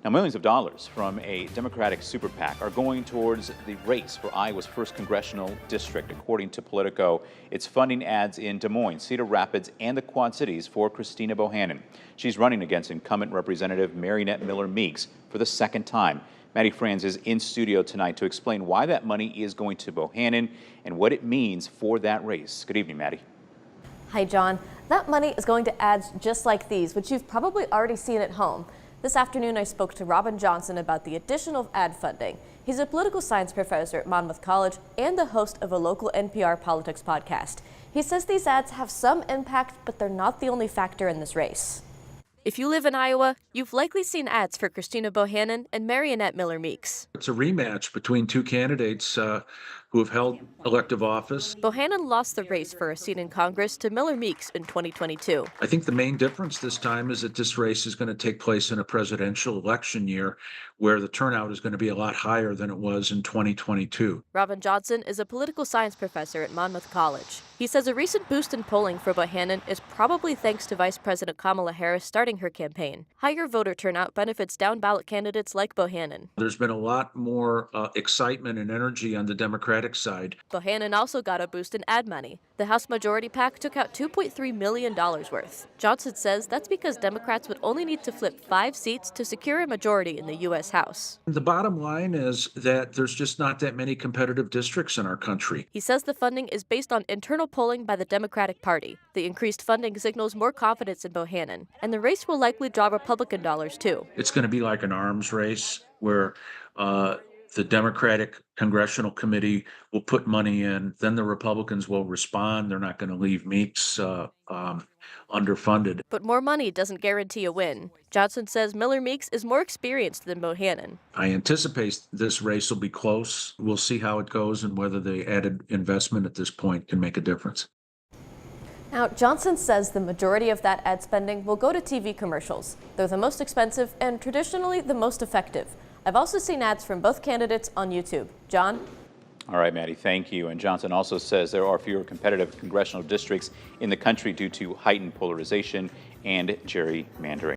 Now, millions of dollars from a Democratic super PAC are going towards the race for Iowa's first congressional district. According to Politico, it's funding ads in Des Moines, Cedar Rapids, and the Quad Cities for Christina Bohannan. She's running against incumbent Representative Miller-Meeks for the second time. Maddie Franz is in studio tonight to explain why that money is going to Bohannan and what it means for that race. Good evening, Maddie. Hi, John. That money is going to ads just like these, which you've probably already seen at home. This afternoon, I spoke to Robin Johnson about the additional ad funding. He's a political science professor at Monmouth College and the host of a local NPR politics podcast. He says these ads have some impact, but they're not the only factor in this race. If you live in Iowa, you've likely seen ads for Christina Bohannan and Miller-Meeks. It's a rematch between two candidates who have held elective office. Bohannan lost the race for a seat in Congress to Miller-Meeks in 2022. I think the main difference this time is that this race is going to take place in a presidential election year where the turnout is going to be a lot higher than it was in 2022. Robin Johnson is a political science professor at Monmouth College. He says a recent boost in polling for Bohannan is probably thanks to Vice President Kamala Harris starting her campaign. Higher voter turnout benefits down-ballot candidates like Bohannan. There's been a lot more excitement and energy on the Democratic side. Bohannan also got a boost in ad money. The House Majority PAC took out $2.3 million worth. Johnson says that's because Democrats would only need to flip 5 seats to secure a majority in the U.S. House. The bottom line is that there's just not that many competitive districts in our country. He says the funding is based on internal polling by the Democratic Party. The increased funding signals more confidence in Bohannan, and the race will likely draw Republican dollars too. It's going to be like an arms race where the Democratic Congressional Committee will put money in, then the Republicans will respond. They're not going to leave Meeks underfunded. But more money doesn't guarantee a win. Johnson says Miller-Meeks is more experienced than Bohannan. I anticipate this race will be close. We'll see how it goes and whether the added investment at this point can make a difference. Now, Johnson says the majority of that ad spending will go to TV commercials. They're the most expensive and traditionally the most effective. I've also seen ads from both candidates on YouTube. John? All right, Maddie, thank you. And Johnson also says there are fewer competitive congressional districts in the country due to heightened polarization and gerrymandering.